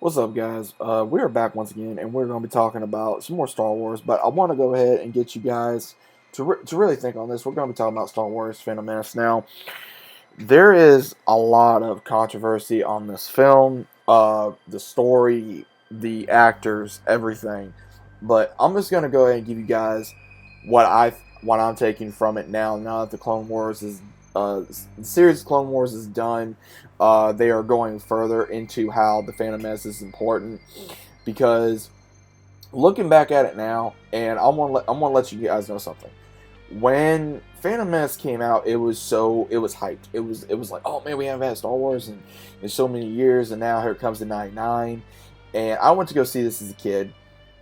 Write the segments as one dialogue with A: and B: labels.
A: What's up, guys? We are back once again, and we're going to be talking about some more Star Wars. But I want to go ahead and get you guys to really think on this. We're going to be talking about Star Wars: Phantom Menace. Now, there is a lot of controversy on this film, the story, the actors, everything. But I'm just going to go ahead and give you guys what I'm taking from it now. Now that the Clone Wars is the series of Clone Wars is done, they are going further into how the Phantom Menace is important because looking back at it now, and I'm gonna let you guys know something. When Phantom Menace came out, it was hyped. It was like, oh man, we haven't had Star Wars in so many years, and now here it comes to '99. And I went to go see this as a kid,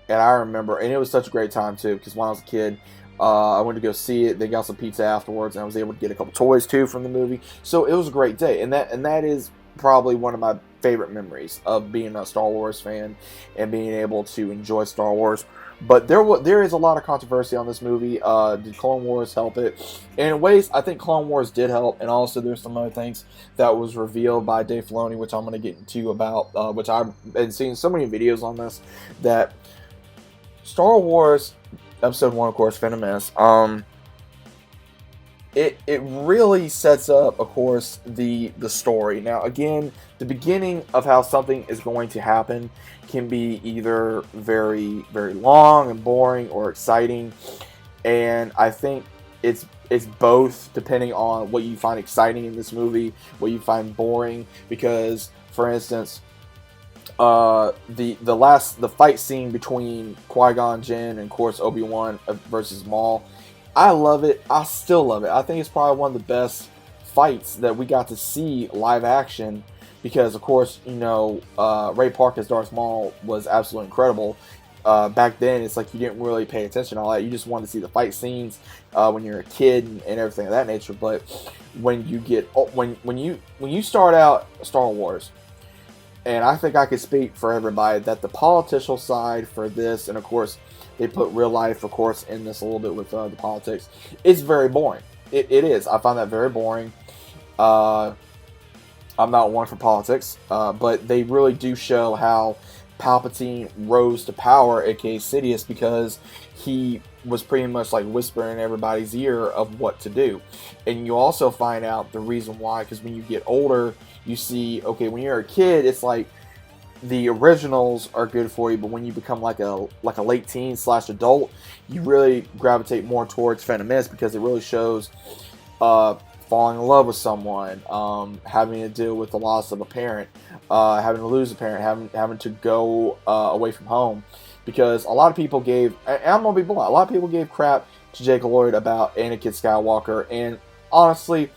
A: and I remember, and it was such a great time too, because when I was a kid, I went to go see it. They got some pizza afterwards, and I was able to get a couple toys too from the movie. So it was a great day, and that is probably one of my favorite memories of being a Star Wars fan and being able to enjoy Star Wars. But there is a lot of controversy on this movie. Did Clone Wars help it? And in ways, I think Clone Wars did help, and also there's some other things that was revealed by Dave Filoni, which I'm going to get into about, which I've been seeing so many videos on this, that Star Wars Episode 1, of course, Phantom Menace, it really sets up, of course, the story. Now, again, the beginning of how something is going to happen can be either very, very long and boring or exciting. And I think it's both, depending on what you find exciting in this movie, what you find boring. Because, for instance, the fight scene between Qui-Gon Jinn and, of course, Obi-Wan versus Maul, I love it. I still love it. I think it's probably one of the best fights that we got to see live action because, of course, Ray Park as Darth Maul was absolutely incredible. Back then, it's like you didn't really pay attention to all that. You just wanted to see the fight scenes when you're a kid and everything of that nature. But when you get when you start out Star Wars, and I think I could speak for everybody that the political side for this, and of course they put real life, of course, in this a little bit with the politics, it's very boring. It is. I find that very boring. I'm not one for politics, but they really do show how Palpatine rose to power, aka Sidious, because he was pretty much like whispering in everybody's ear of what to do. And you also find out the reason why, because when you get older, you see, okay, when you're a kid, it's like the originals are good for you, but when you become like a late teen / adult, you really gravitate more towards Phantom Menace because it really shows falling in love with someone, having to deal with the loss of a parent, having to lose a parent, having to go away from home. Because a lot of people gave, and I'm gonna be blunt, a lot of people gave crap to Jake Lloyd about Anakin Skywalker, and honestly,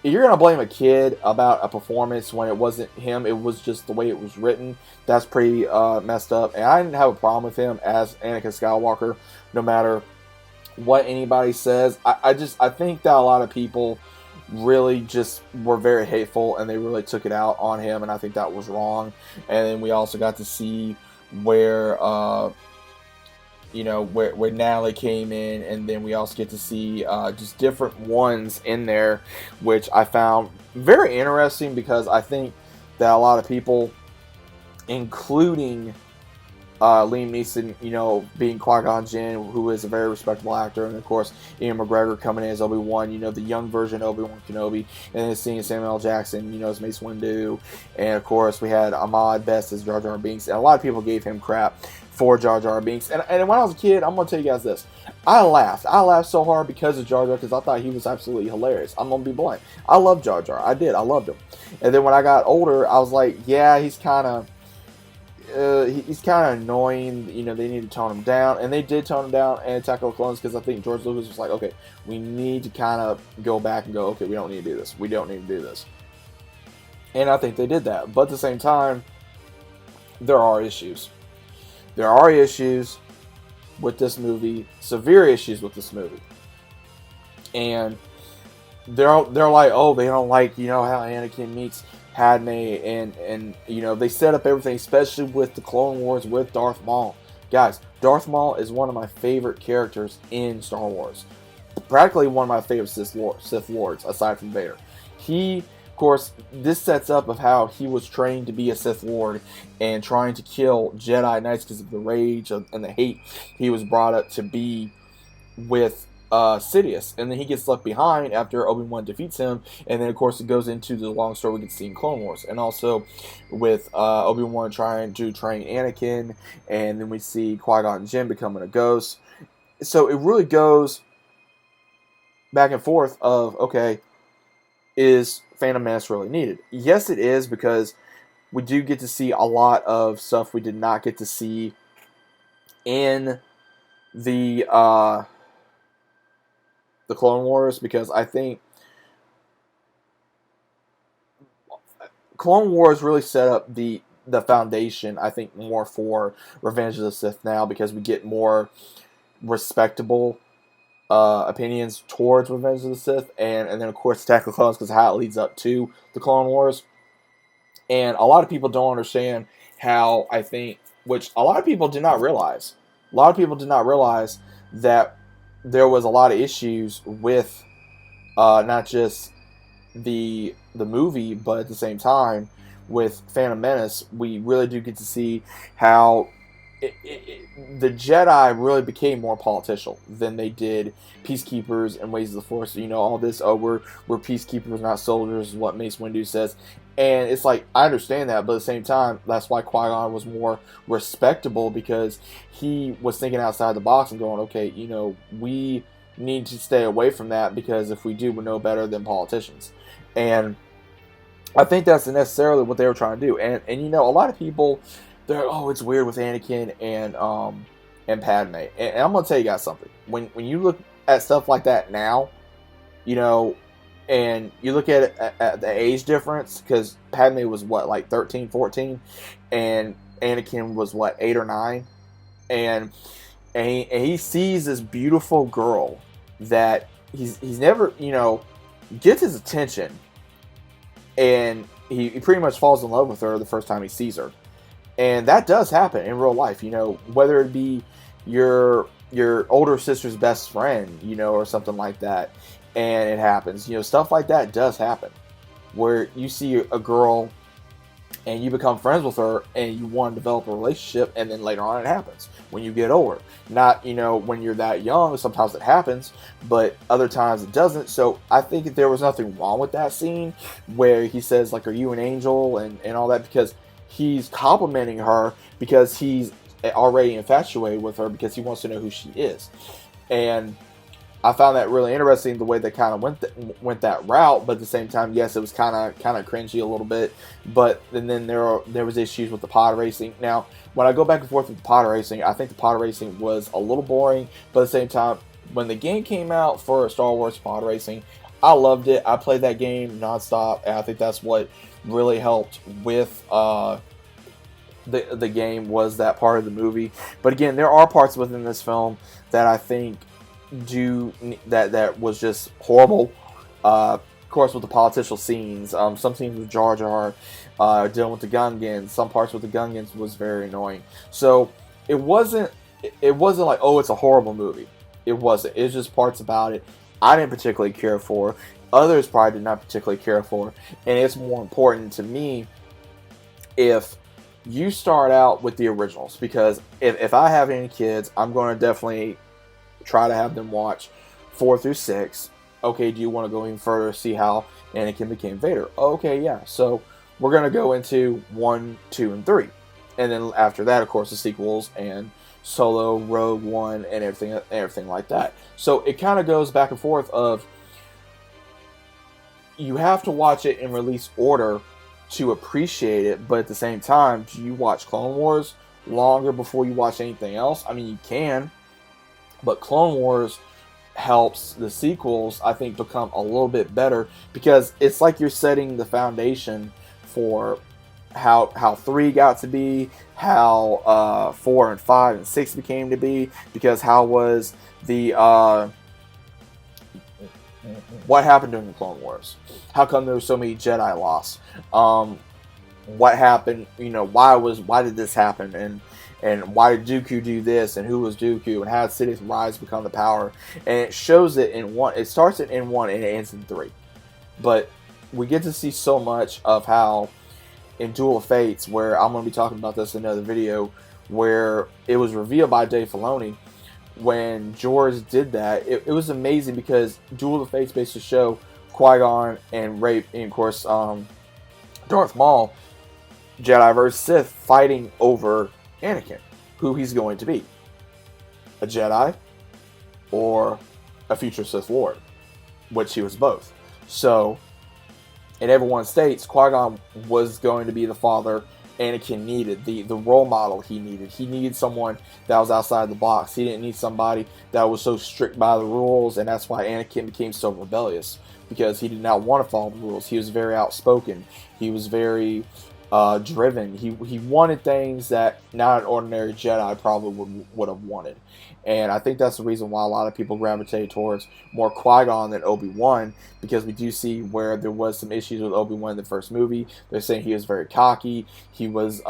A: if you're gonna blame a kid about a performance when it wasn't him, it was just the way it was written, that's pretty messed up. And I didn't have a problem with him as Anakin Skywalker, no matter what anybody says. I think that a lot of people really just were very hateful and they really took it out on him, and I think that was wrong. And then we also got to see where where Natalie came in, and then we also get to see just different ones in there, which I found very interesting because I think that a lot of people, including Liam Neeson, being Qui-Gon Jinn, who is a very respectable actor, and of course Ian McGregor coming in as Obi-Wan, the young version of Obi-Wan Kenobi, and then seeing Samuel L. Jackson, as Mace Windu, and of course we had Ahmad Best as Jar Jar Binks, and a lot of people gave him crap for Jar Jar Binks, and when I was a kid, I'm gonna tell you guys this, I laughed so hard because of Jar Jar, because I thought he was absolutely hilarious. I'm gonna be blunt, I loved Jar Jar, I loved him, and then when I got older, I was like, yeah, he's kind of annoying. They need to tone him down, and they did tone him down in Attack of the Clones, because I think George Lucas was like, okay, we need to kind of go back and go, okay, we don't need to do this. We don't need to do this. And I think they did that. But at the same time, there are issues. There are issues with this movie, severe issues with this movie. And they're like, oh, they don't like, how Anakin meets Padme, and they set up everything, especially with the Clone Wars with Darth Maul. Guys, Darth Maul is one of my favorite characters in Star Wars. Practically one of my favorite Sith Lords, aside from Vader. He, of course, this sets up of how he was trained to be a Sith Lord and trying to kill Jedi Knights because of the rage and the hate he was brought up to be with Sidious. And then he gets left behind after Obi-Wan defeats him. And then, of course, it goes into the long story we get to see in Clone Wars. And also with Obi-Wan trying to train Anakin. And then we see Qui-Gon Jinn becoming a ghost. So it really goes back and forth of, okay, is Phantom Menace really needed? Yes, it is, because we do get to see a lot of stuff we did not get to see in the Clone Wars, because I think Clone Wars really set up the foundation, I think, more for Revenge of the Sith now, because we get more respectable opinions towards Revenge of the Sith, and then of course Attack of the Clones, because how it leads up to the Clone Wars. And a lot of people don't understand how, I think, which a lot of people did not realize. A lot of people did not realize that there was a lot of issues with not just the movie, but at the same time with Phantom Menace, we really do get to see how the Jedi really became more political than they did peacekeepers and ways of the Force. You know, all this, oh, we're peacekeepers, not soldiers, is what Mace Windu says. And it's like, I understand that, but at the same time, that's why Qui-Gon was more respectable, because he was thinking outside the box and going, okay, you know, we need to stay away from that, because if we do, we're no better than politicians. And I think that's necessarily what they were trying to do. And you know, a lot of people, they're like, oh, it's weird with Anakin and Padme. And I'm gonna tell you guys something. When you look at stuff like that now, you know, and you look at it at the age difference, because Padme was what, like 13, 14, and Anakin was what, 8 or 9, and he sees this beautiful girl that he's never, you know, gets his attention, and he pretty much falls in love with her the first time he sees her. And that does happen in real life, you know, whether it be your older sister's best friend, you know, or something like that. And it happens, you know, stuff like that does happen, where you see a girl and you become friends with her and you want to develop a relationship, and then later on it happens when you get older. Not, you know, when you're that young, sometimes it happens, but other times it doesn't. So I think that there was nothing wrong with that scene where he says, like, are you an angel, and all that, because he's complimenting her because he's already infatuated with her, because he wants to know who she is. And I found that really interesting, the way they kind of went that route. But at the same time, yes, it was kind of cringy a little bit. But then there was issues with the pod racing. Now, when I go back and forth with the pod racing, I think the pod racing was a little boring. But at the same time, when the game came out for Star Wars pod racing, I loved it. I played that game nonstop, and I think that's what really helped with the game, was that part of the movie. But again, there are parts within this film that I think that was just horrible. Of course, with the political scenes, some scenes with Jar Jar, dealing with the Gungans, some parts with the Gungans was very annoying. So it wasn't like, oh, it's a horrible movie. It wasn't. It's just parts about it I didn't particularly care for. Others probably did not particularly care for. And it's more important to me if you start out with the originals, because if I have any kids, I'm going to definitely try to have them watch 4 through 6. Okay, do you want to go even further, see how Anakin became Vader? Okay, yeah. So we're going to go into 1, 2, and 3. And then after that, of course, the sequels and Solo, Rogue One, and everything like that. So it kind of goes back and forth of, you have to watch it in release order to appreciate it, but at the same time, do you watch Clone Wars longer before you watch anything else? I mean, you can, but Clone Wars helps the sequels, I think, become a little bit better, because it's like you're setting the foundation for how 3 got to be, how 4 and 5 and 6 became to be, because how was the what happened during the Clone Wars? How come there were so many Jedi lost? What happened? You know, why did this happen? And why did Dooku do this? And who was Dooku? And how did Sidious rise become the power? And it shows it in 1. It starts it in 1 and it ends in 3. But we get to see so much of how in Duel of Fates, where I'm going to be talking about this in another video, where it was revealed by Dave Filoni when George did that. It was amazing because Duel of Fates basically show Qui-Gon and Ray, and of course Darth Maul, Jedi versus Sith, fighting over Anakin, who he's going to be, a Jedi or a future Sith Lord, which he was both. So, and everyone states Qui-Gon was going to be the father Anakin needed, the role model he needed. He needed someone that was outside the box. He didn't need somebody that was so strict by the rules, and that's why Anakin became so rebellious, because he did not want to follow the rules. He was very outspoken. He was very driven. He wanted things that not an ordinary Jedi probably would have wanted. And I think that's the reason why a lot of people gravitate towards more Qui-Gon than Obi-Wan, because we do see where there was some issues with Obi-Wan in the first movie. They're saying he was very cocky. He was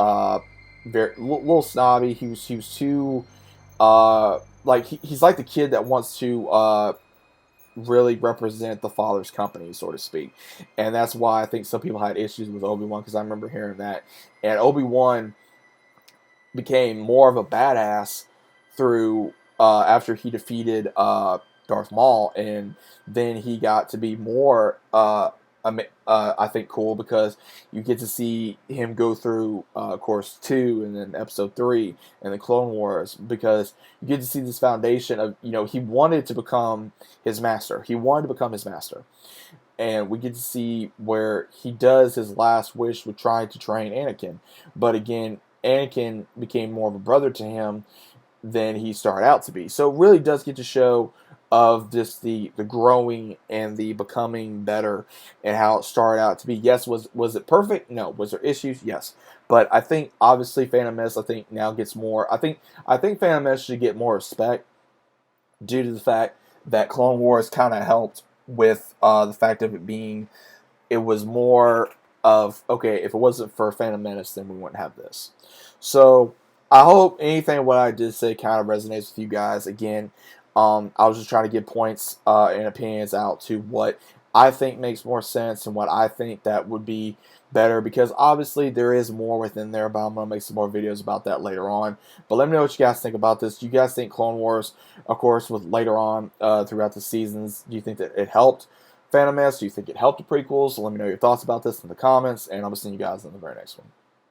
A: very little snobby. He was too like he's like the kid that wants to really represent the father's company, so to speak. And that's why I think some people had issues with Obi-Wan, because I remember hearing that. And Obi-Wan became more of a badass through after he defeated Darth Maul, and then he got to be more I think cool, because you get to see him go through of course 2 and then episode 3 and the Clone Wars, because you get to see this foundation of, he wanted to become his master. He wanted to become his master. And we get to see where he does his last wish with trying to train Anakin. But again, Anakin became more of a brother to him than he started out to be. So it really does get to show of just the growing and the becoming better, and how it started out to be. Yes, was it perfect? No. Was there issues? Yes. But I think obviously Phantom Menace now gets more. I think Phantom Menace should get more respect due to the fact that Clone Wars kind of helped with the fact of it was more of, okay, if it wasn't for Phantom Menace, then we wouldn't have this. So I hope anything what I did say kind of resonates with you guys. Again, I was just trying to give points and opinions out to what I think makes more sense and what I think that would be better, because obviously there is more within there, but I'm going to make some more videos about that later on. But let me know what you guys think about this. Do you guys think Clone Wars, of course, with later on throughout the seasons, do you think that it helped Phantom Menace? Do you think it helped the prequels? So let me know your thoughts about this in the comments, and I'll be seeing you guys in the very next one.